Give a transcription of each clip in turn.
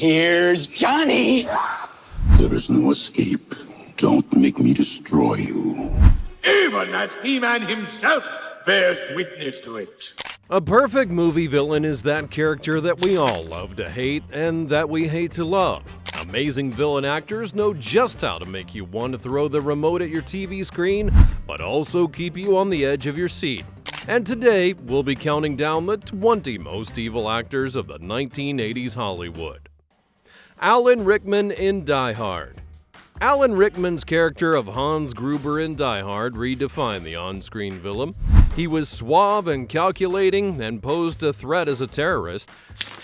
Here's Johnny! There is no escape. Don't make me destroy you. Even as He-Man himself bears witness to it. A perfect movie villain is that character that we all love to hate and that we hate to love. Amazing villain actors know just how to make you want to throw the remote at your TV screen, but also keep you on the edge of your seat. And today, we'll be counting down the 20 most evil actors of the 1980s Hollywood. Alan Rickman in Die Hard. Alan Rickman's character of Hans Gruber in Die Hard redefined the on-screen villain. He was suave and calculating and posed a threat as a terrorist.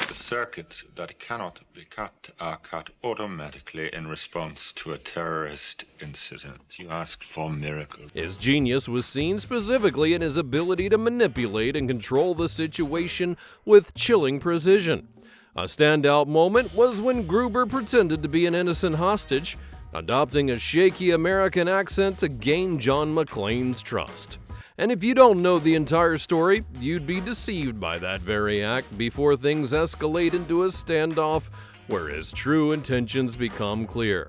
The circuits that cannot be cut are cut automatically in response to a terrorist incident. You ask for miracles. His genius was seen specifically in his ability to manipulate and control the situation with chilling precision. A standout moment was when Gruber pretended to be an innocent hostage, adopting a shaky American accent to gain John McClane's trust. And if you don't know the entire story, you'd be deceived by that very act before things escalate into a standoff where his true intentions become clear.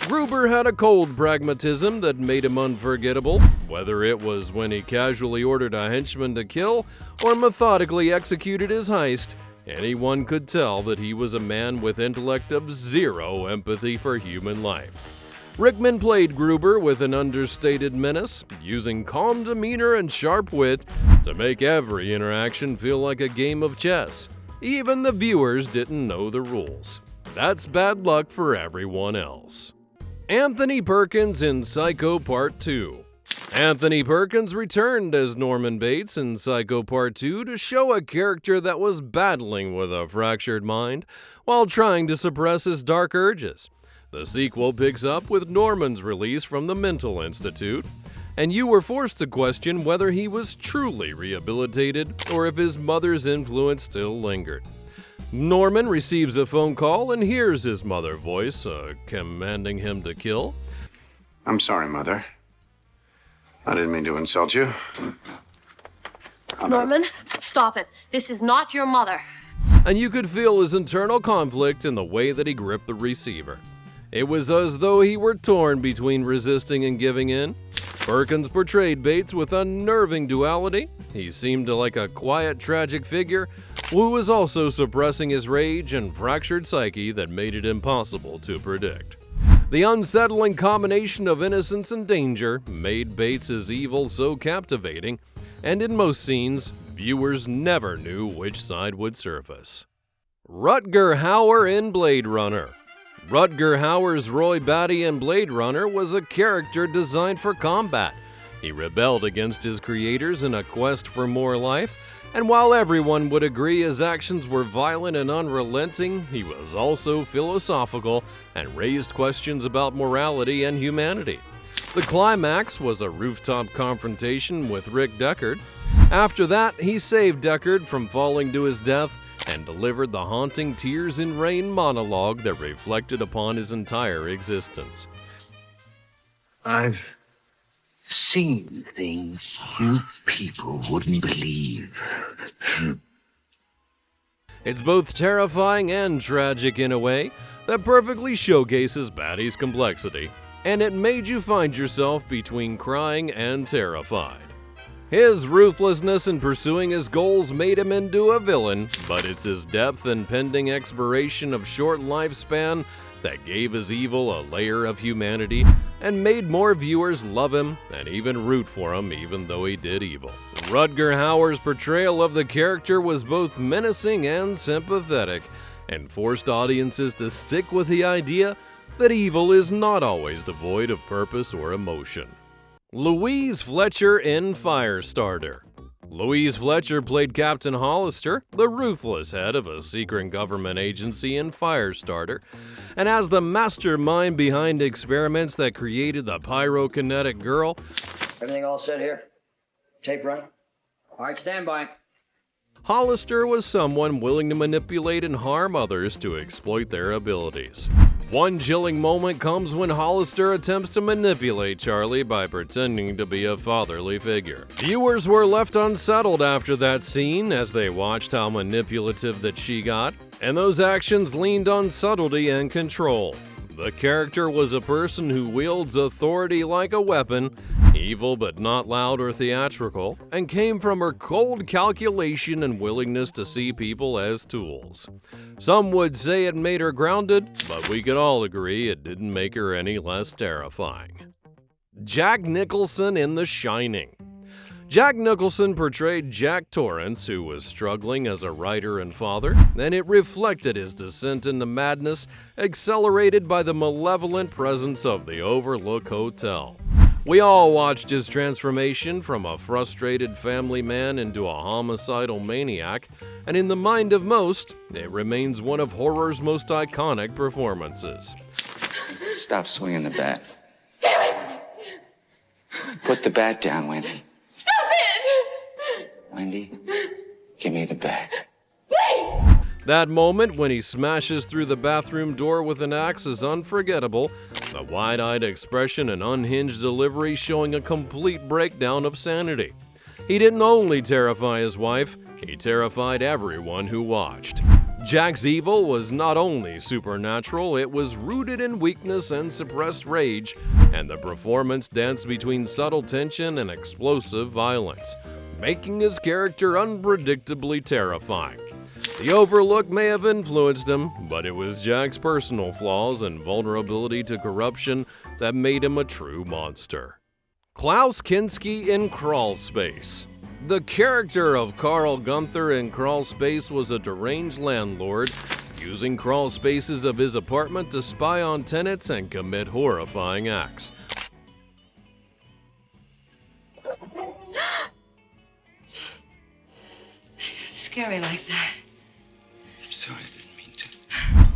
Gruber had a cold pragmatism that made him unforgettable, whether it was when he casually ordered a henchman to kill or methodically executed his heist. Anyone could tell that he was a man with intellect of zero empathy for human life. Rickman played Gruber with an understated menace, using calm demeanor and sharp wit to make every interaction feel like a game of chess. Even the viewers didn't know the rules. That's bad luck for everyone else. Anthony Perkins in Psycho Part 2. Anthony Perkins returned as Norman Bates in Psycho Part 2 to show a character that was battling with a fractured mind while trying to suppress his dark urges. The sequel picks up with Norman's release from the mental institute, and you were forced to question whether he was truly rehabilitated or if his mother's influence still lingered. Norman receives a phone call and hears his mother's voice commanding him to kill. I'm sorry, Mother. I didn't mean to insult you. Norman, stop it. This is not your mother. And you could feel his internal conflict in the way that he gripped the receiver. It was as though he were torn between resisting and giving in. Perkins portrayed Bates with unnerving duality. He seemed like a quiet, tragic figure who was also suppressing his rage and fractured psyche that made it impossible to predict. The unsettling combination of innocence and danger made Bates' evil so captivating, and in most scenes, viewers never knew which side would surface. Rutger Hauer in Blade Runner. Rutger Hauer's Roy Batty in Blade Runner was a character designed for combat. He rebelled against his creators in a quest for more life, and while everyone would agree his actions were violent and unrelenting, he was also philosophical and raised questions about morality and humanity. The climax was a rooftop confrontation with Rick Deckard. After that, he saved Deckard from falling to his death and delivered the haunting Tears in Rain monologue that reflected upon his entire existence. I've seen things you people wouldn't believe. It's both terrifying and tragic in a way that perfectly showcases Batty's complexity, and it made you find yourself between crying and terrified. His ruthlessness in pursuing his goals made him into a villain, but it's his depth and pending expiration of short lifespan that gave his evil a layer of humanity and made more viewers love him and even root for him even though he did evil. Rutger Hauer's portrayal of the character was both menacing and sympathetic and forced audiences to stick with the idea that evil is not always devoid of purpose or emotion. Louise Fletcher in Firestarter. Louise Fletcher played Captain Hollister, the ruthless head of a secret government agency in Firestarter, and as the mastermind behind experiments that created the pyrokinetic girl. Everything all set here? Tape running? All right, stand by. Hollister was someone willing to manipulate and harm others to exploit their abilities. One chilling moment comes when Hollister attempts to manipulate Charlie by pretending to be a fatherly figure. Viewers were left unsettled after that scene as they watched how manipulative that she got, and those actions leaned on subtlety and control. The character was a person who wields authority like a weapon, evil but not loud or theatrical, and came from her cold calculation and willingness to see people as tools. Some would say it made her grounded, but we could all agree it didn't make her any less terrifying. Jack Nicholson in The Shining. Jack Nicholson portrayed Jack Torrance, who was struggling as a writer and father, and it reflected his descent into madness, accelerated by the malevolent presence of the Overlook Hotel. We all watched his transformation from a frustrated family man into a homicidal maniac, and in the mind of most, it remains one of horror's most iconic performances. Stop swinging the bat. Put the bat down, Wendy. Wendy, give me the bat. That moment when he smashes through the bathroom door with an axe is unforgettable, the wide-eyed expression and unhinged delivery showing a complete breakdown of sanity. He didn't only terrify his wife, he terrified everyone who watched. Jack's evil was not only supernatural, it was rooted in weakness and suppressed rage, and the performance danced between subtle tension and explosive violence, making his character unpredictably terrifying. The Overlook may have influenced him, but it was Jack's personal flaws and vulnerability to corruption that made him a true monster. Klaus Kinski in Crawl Space. The character of Karl Gunther in Crawl Space was a deranged landlord, using crawl spaces of his apartment to spy on tenants and commit horrifying acts. Scary like that. I'm sorry, I didn't mean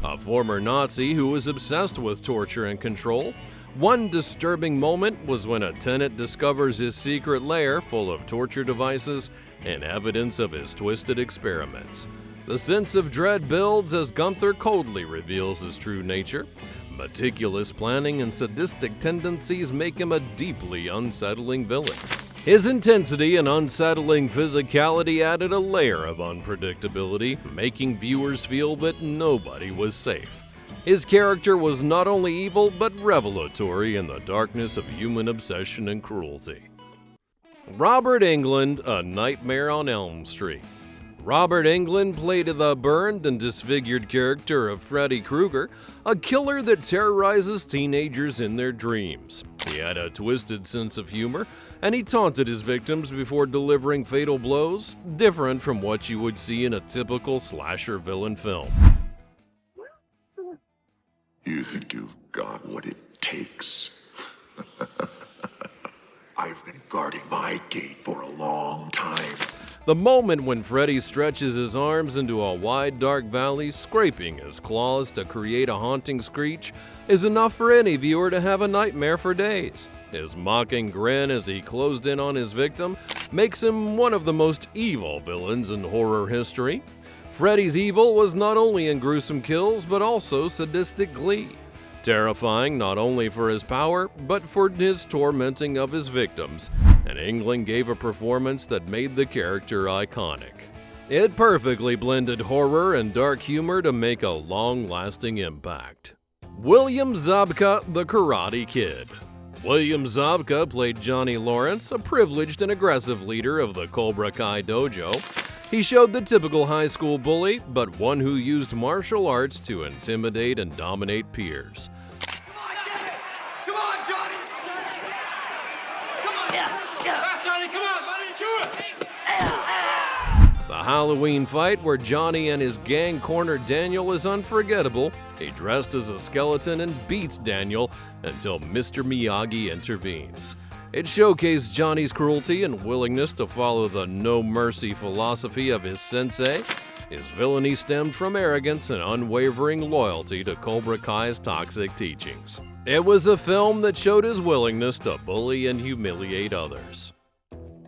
to. A former Nazi who was obsessed with torture and control. One disturbing moment was when a tenant discovers his secret lair full of torture devices and evidence of his twisted experiments. The sense of dread builds as Gunther coldly reveals his true nature. Meticulous planning and sadistic tendencies make him a deeply unsettling villain. His intensity and unsettling physicality added a layer of unpredictability, making viewers feel that nobody was safe. His character was not only evil, but revelatory in the darkness of human obsession and cruelty. Robert Englund, A Nightmare on Elm Street. Robert Englund played the burned and disfigured character of Freddy Krueger, a killer that terrorizes teenagers in their dreams. He had a twisted sense of humor, and he taunted his victims before delivering fatal blows, different from what you would see in a typical slasher villain film. You think you've got what it takes? I've been guarding my gate for a long time. The moment when Freddy stretches his arms into a wide dark valley, scraping his claws to create a haunting screech, is enough for any viewer to have a nightmare for days. His mocking grin as he closed in on his victim makes him one of the most evil villains in horror history. Freddy's evil was not only in gruesome kills, but also sadistic glee. Terrifying not only for his power, but for his tormenting of his victims, and Englund gave a performance that made the character iconic. It perfectly blended horror and dark humor to make a long-lasting impact. William Zabka, the Karate Kid. William Zabka played Johnny Lawrence, a privileged and aggressive leader of the Cobra Kai dojo. He showed the typical high school bully, but one who used martial arts to intimidate and dominate peers. Come on, Johnny! Come on! Yeah. Johnny, come on, buddy, do it! The Halloween fight where Johnny and his gang corner Daniel is unforgettable. He dressed as a skeleton and beats Daniel until Mr. Miyagi intervenes. It showcased Johnny's cruelty and willingness to follow the no-mercy philosophy of his sensei. His villainy stemmed from arrogance and unwavering loyalty to Cobra Kai's toxic teachings. It was a film that showed his willingness to bully and humiliate others.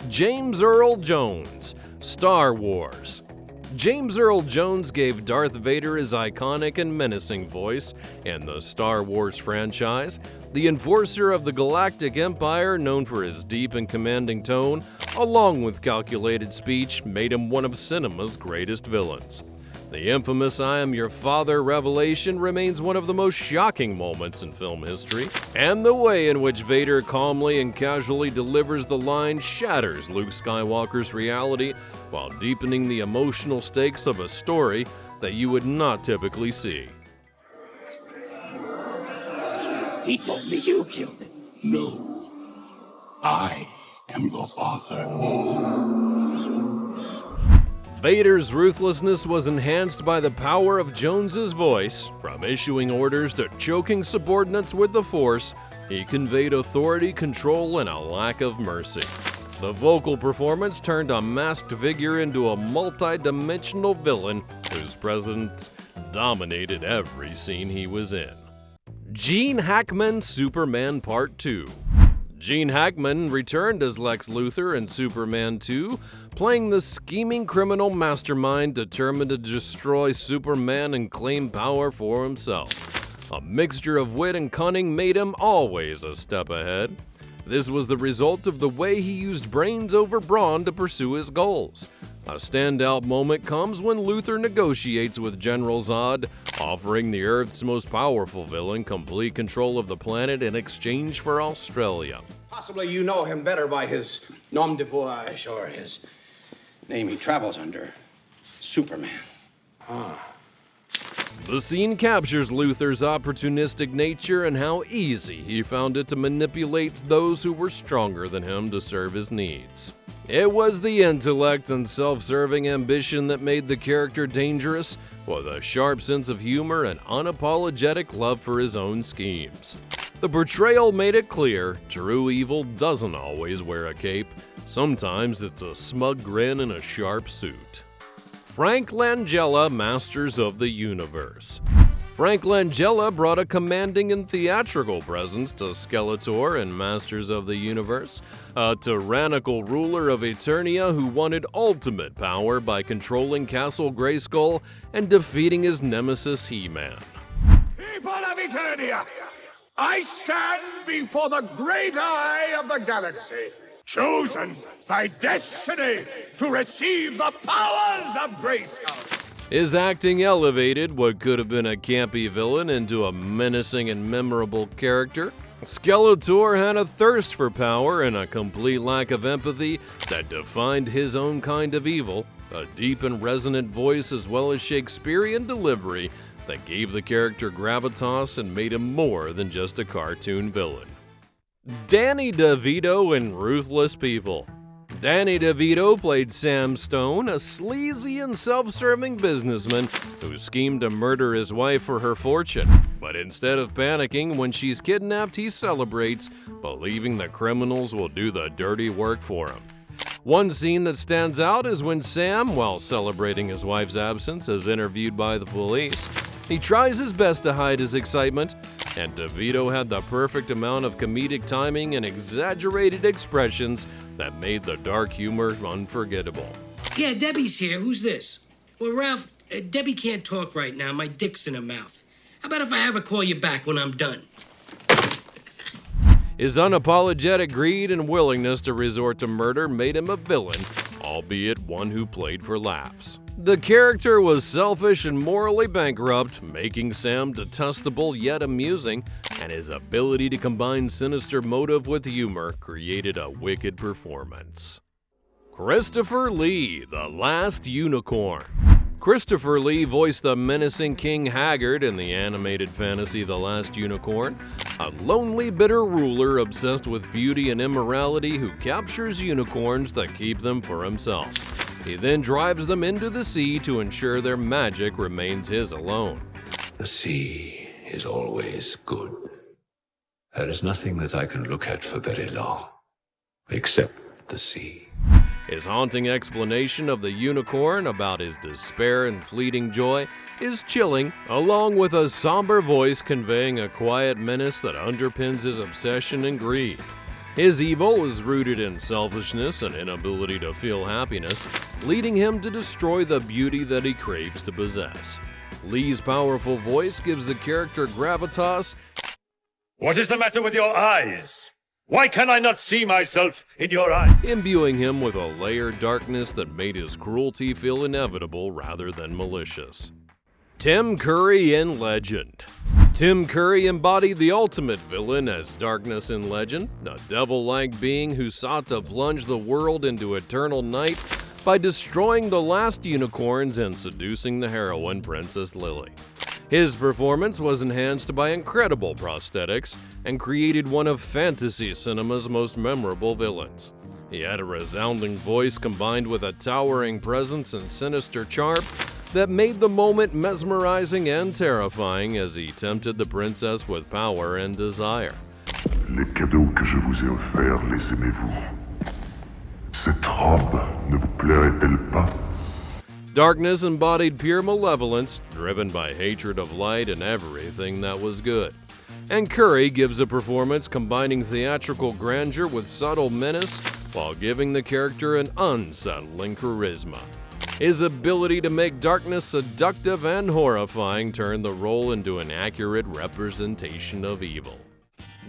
James Earl Jones, Star Wars. James Earl Jones gave Darth Vader his iconic and menacing voice in the Star Wars franchise. The enforcer of the Galactic Empire, known for his deep and commanding tone, along with calculated speech, made him one of cinema's greatest villains. The infamous "I am your father" revelation remains one of the most shocking moments in film history, and the way in which Vader calmly and casually delivers the line shatters Luke Skywalker's reality while deepening the emotional stakes of a story that you would not typically see. He told me you killed him. No. I am your father. Vader's ruthlessness was enhanced by the power of Jones's voice. From issuing orders to choking subordinates with the Force, he conveyed authority, control, and a lack of mercy. The vocal performance turned a masked figure into a multi-dimensional villain whose presence dominated every scene he was in. Gene Hackman's Superman Part 2. Gene Hackman returned as Lex Luthor in Superman 2, playing the scheming criminal mastermind determined to destroy Superman and claim power for himself. A mixture of wit and cunning made him always a step ahead. This was the result of the way he used brains over brawn to pursue his goals. A standout moment comes when Luthor negotiates with General Zod, offering the Earth's most powerful villain complete control of the planet in exchange for Australia. Possibly you know him better by his nom de voyage or his name he travels under, Superman. The scene captures Luthor's opportunistic nature and how easy he found it to manipulate those who were stronger than him to serve his needs. It was the intellect and self-serving ambition that made the character dangerous, with a sharp sense of humor and unapologetic love for his own schemes. The portrayal made it clear true evil doesn't always wear a cape. Sometimes it's a smug grin and a sharp suit. Frank Langella, Masters of the Universe. Frank Langella brought a commanding and theatrical presence to Skeletor in Masters of the Universe, a tyrannical ruler of Eternia who wanted ultimate power by controlling Castle Grayskull and defeating his nemesis He-Man. People of Eternia, I stand before the great eye of the galaxy, chosen by destiny to receive the powers of Grayskull. His acting elevated what could have been a campy villain into a menacing and memorable character. Skeletor had a thirst for power and a complete lack of empathy that defined his own kind of evil, a deep and resonant voice as well as Shakespearean delivery that gave the character gravitas and made him more than just a cartoon villain. Danny DeVito in Ruthless People. Danny DeVito played Sam Stone, a sleazy and self-serving businessman who schemed to murder his wife for her fortune. But instead of panicking when she's kidnapped, he celebrates, believing the criminals will do the dirty work for him. One scene that stands out is when Sam, while celebrating his wife's absence, is interviewed by the police. He tries his best to hide his excitement, and DeVito had the perfect amount of comedic timing and exaggerated expressions that made the dark humor unforgettable. Yeah, Debbie's here. Who's this? Well, Ralph, Debbie can't talk right now. My dick's in her mouth. How about if I have her call you back when I'm done? His unapologetic greed and willingness to resort to murder made him a villain, albeit one who played for laughs. The character was selfish and morally bankrupt, making Sam detestable yet amusing, and his ability to combine sinister motive with humor created a wicked performance. Christopher Lee, The Last Unicorn. Christopher Lee voiced the menacing King Haggard in the animated fantasy The Last Unicorn, a lonely, bitter ruler obsessed with beauty and immorality who captures unicorns that keep them for himself. He then drives them into the sea to ensure their magic remains his alone. The sea is always good. There is nothing that I can look at for very long, except the sea. His haunting explanation of the unicorn about his despair and fleeting joy is chilling, along with a somber voice conveying a quiet menace that underpins his obsession and greed. His evil was rooted in selfishness and inability to feel happiness, leading him to destroy the beauty that he craves to possess. Lee's powerful voice gives the character gravitas. What is the matter with your eyes? Why can I not see myself in your eyes? Imbuing him with a layered darkness that made his cruelty feel inevitable rather than malicious. Tim Curry in Legend. Tim Curry embodied the ultimate villain as Darkness in Legend, a devil-like being who sought to plunge the world into eternal night by destroying the last unicorns and seducing the heroine Princess Lily. His performance was enhanced by incredible prosthetics and created one of fantasy cinema's most memorable villains. He had a resounding voice combined with a towering presence and sinister charm that made the moment mesmerizing and terrifying as he tempted the princess with power and desire. Les cadeaux que je vous ai offerts, les aimez-vous? Cette robe ne vous plairait-elle pas? Darkness embodied pure malevolence, driven by hatred of light and everything that was good. And Curry gives a performance combining theatrical grandeur with subtle menace while giving the character an unsettling charisma. His ability to make darkness seductive and horrifying turned the role into an accurate representation of evil.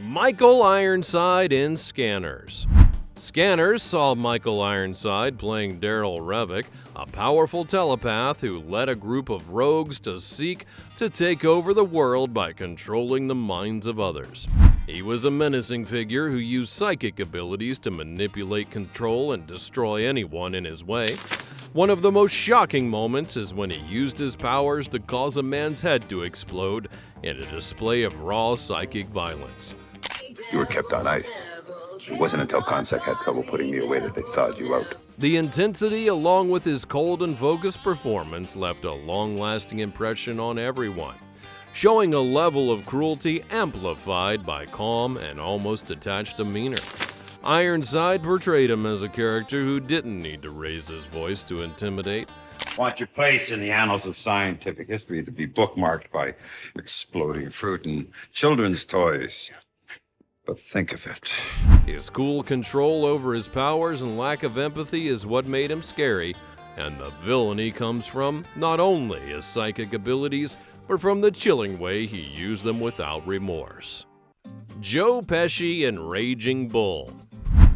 Michael Ironside in Scanners. Scanners saw Michael Ironside playing Darryl Revok, a powerful telepath who led a group of rogues to seek to take over the world by controlling the minds of others. He was a menacing figure who used psychic abilities to manipulate, control, and destroy anyone in his way. One of the most shocking moments is when he used his powers to cause a man's head to explode in a display of raw psychic violence. You were kept on ice. It wasn't until Consec had trouble putting me away that they thawed you out. The intensity, along with his cold and focused performance, left a long-lasting impression on everyone, showing a level of cruelty amplified by calm and almost detached demeanor. Ironside portrayed him as a character who didn't need to raise his voice to intimidate. Want your place in the annals of scientific history to be bookmarked by exploding fruit and children's toys. But think of it. His cool control over his powers and lack of empathy is what made him scary, and the villainy comes from not only his psychic abilities, but from the chilling way he used them without remorse. Joe Pesci in Raging Bull.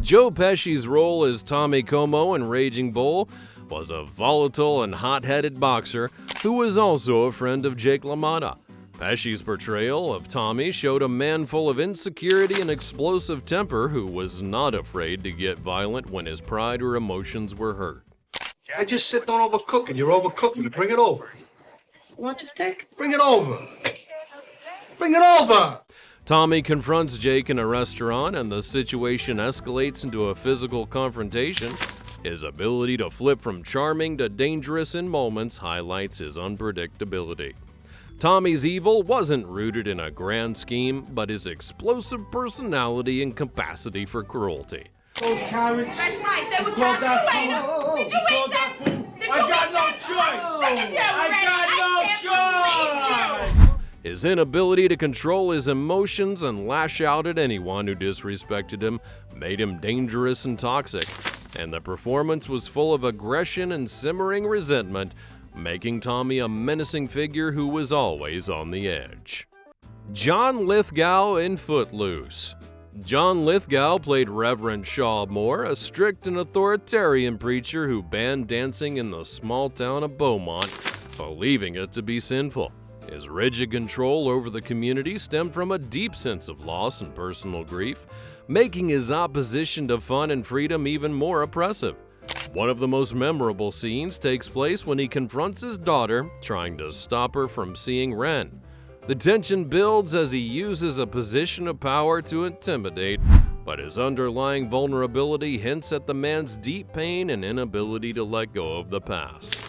Joe Pesci's role as Tommy Como in Raging Bull was a volatile and hot-headed boxer who was also a friend of Jake LaMotta. Pesci's portrayal of Tommy showed a man full of insecurity and explosive temper who was not afraid to get violent when his pride or emotions were hurt. I just said don't overcook it. You're overcooking it. Bring it over. Want your steak? Bring it over. Bring it over! Tommy confronts Jake in a restaurant and the situation escalates into a physical confrontation. His ability to flip from charming to dangerous in moments highlights his unpredictability. Tommy's evil wasn't rooted in a grand scheme, but his explosive personality and capacity for cruelty. Those carrots. That's right, they were carrots. You ate them. Did you eat them? Did you I got eat no them? choice. Sick of you already. I got no choice. His inability to control his emotions and lash out at anyone who disrespected him made him dangerous and toxic, and the performance was full of aggression and simmering resentment, making Tommy a menacing figure who was always on the edge. John Lithgow in Footloose. John Lithgow played Reverend Shaw Moore, a strict and authoritarian preacher who banned dancing in the small town of Beaumont, believing it to be sinful. His rigid control over the community stemmed from a deep sense of loss and personal grief, making his opposition to fun and freedom even more oppressive. One of the most memorable scenes takes place when he confronts his daughter, trying to stop her from seeing Ren. The tension builds as he uses a position of power to intimidate, but his underlying vulnerability hints at the man's deep pain and inability to let go of the past.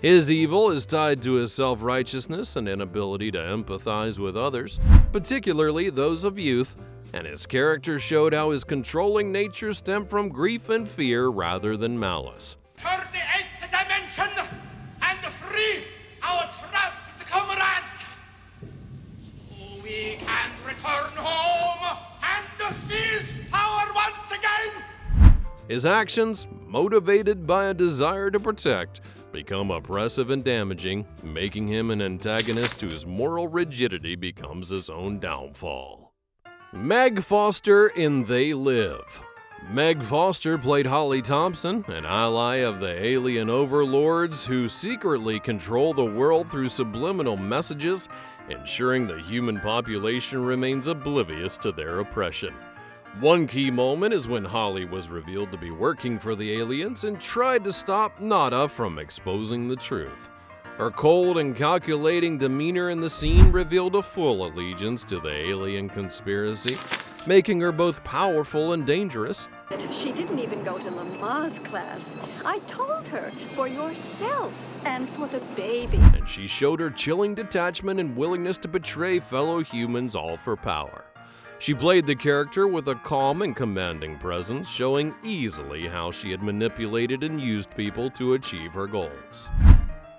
His evil is tied to his self-righteousness and inability to empathize with others, particularly those of youth, and his character showed how his controlling nature stemmed from grief and fear rather than malice. Turn the eighth dimension and free our trapped comrades, so we can return home and seize power once His actions, motivated by a desire to protect, become oppressive and damaging, making him an antagonist whose moral rigidity becomes his own downfall. Meg Foster in They Live. Meg Foster played Holly Thompson, an ally of the alien overlords who secretly control the world through subliminal messages, ensuring the human population remains oblivious to their oppression. One key moment is when Holly was revealed to be working for the aliens and tried to stop Nada from exposing the truth. Her cold and calculating demeanor in the scene revealed a full allegiance to the alien conspiracy, making her both powerful and dangerous. She didn't even go to Lama's class. I told her, for yourself and for the baby. And she showed her chilling detachment and willingness to betray fellow humans, all for power. She played the character with a calm and commanding presence, showing easily how she had manipulated and used people to achieve her goals.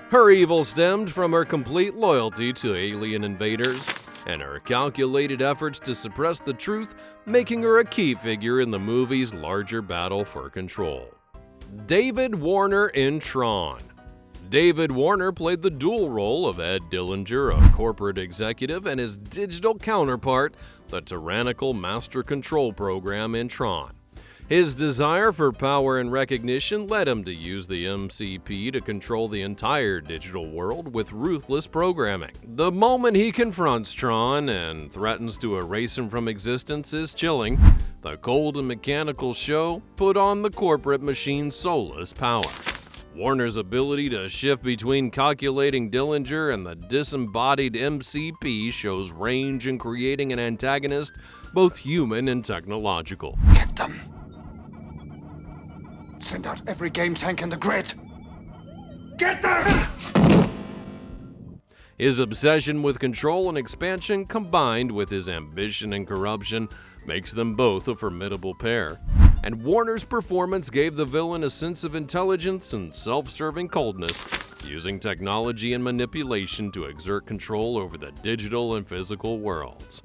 Her evil stemmed from her complete loyalty to alien invaders and her calculated efforts to suppress the truth, making her a key figure in the movie's larger battle for control. David Warner in Tron. David Warner played the dual role of Ed Dillinger, a corporate executive, and his digital counterpart, the tyrannical Master Control program in Tron. His desire for power and recognition led him to use the MCP to control the entire digital world with ruthless programming. The moment he confronts Tron and threatens to erase him from existence is chilling. The cold and mechanical show put on the corporate machine's soulless power. Warner's ability to shift between calculating Dillinger and the disembodied MCP shows range in creating an antagonist both human and technological. Get them! Send out every game tank in the grid! Get them! His obsession with control and expansion combined with his ambition and corruption makes them both a formidable pair. And Warner's performance gave the villain a sense of intelligence and self-serving coldness, using technology and manipulation to exert control over the digital and physical worlds.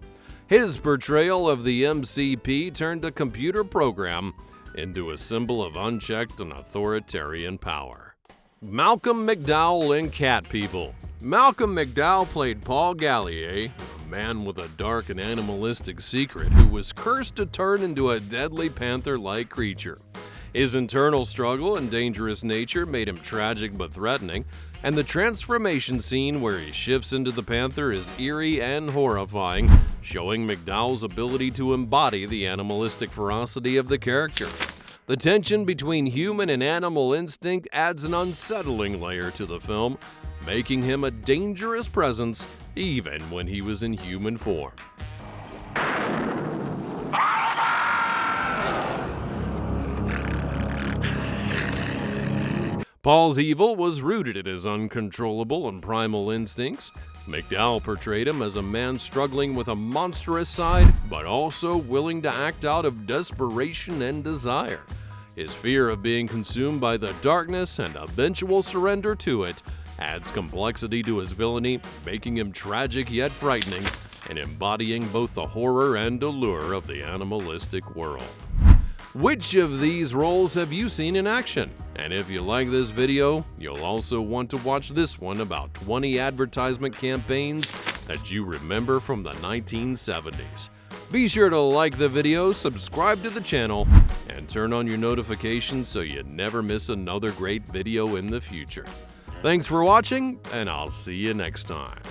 His portrayal of the MCP turned a computer program into a symbol of unchecked and authoritarian power. Malcolm McDowell in Cat People. Malcolm McDowell played Paul Gallier, a man with a dark and animalistic secret who was cursed to turn into a deadly panther-like creature. His internal struggle and dangerous nature made him tragic but threatening, and the transformation scene where he shifts into the panther is eerie and horrifying, showing McDowell's ability to embody the animalistic ferocity of the character. The tension between human and animal instinct adds an unsettling layer to the film, making him a dangerous presence even when he was in human form. Paul's evil was rooted in his uncontrollable and primal instincts. McDowell portrayed him as a man struggling with a monstrous side, but also willing to act out of desperation and desire. His fear of being consumed by the darkness and eventual surrender to it adds complexity to his villainy, making him tragic yet frightening, and embodying both the horror and allure of the animalistic world. Which of these roles have you seen in action? And if you like this video, you'll also want to watch this one about 20 advertisement campaigns that you remember from the 1970s. Be sure to like the video, subscribe to the channel, and turn on your notifications so you never miss another great video in the future. Thanks for watching, and I'll see you next time.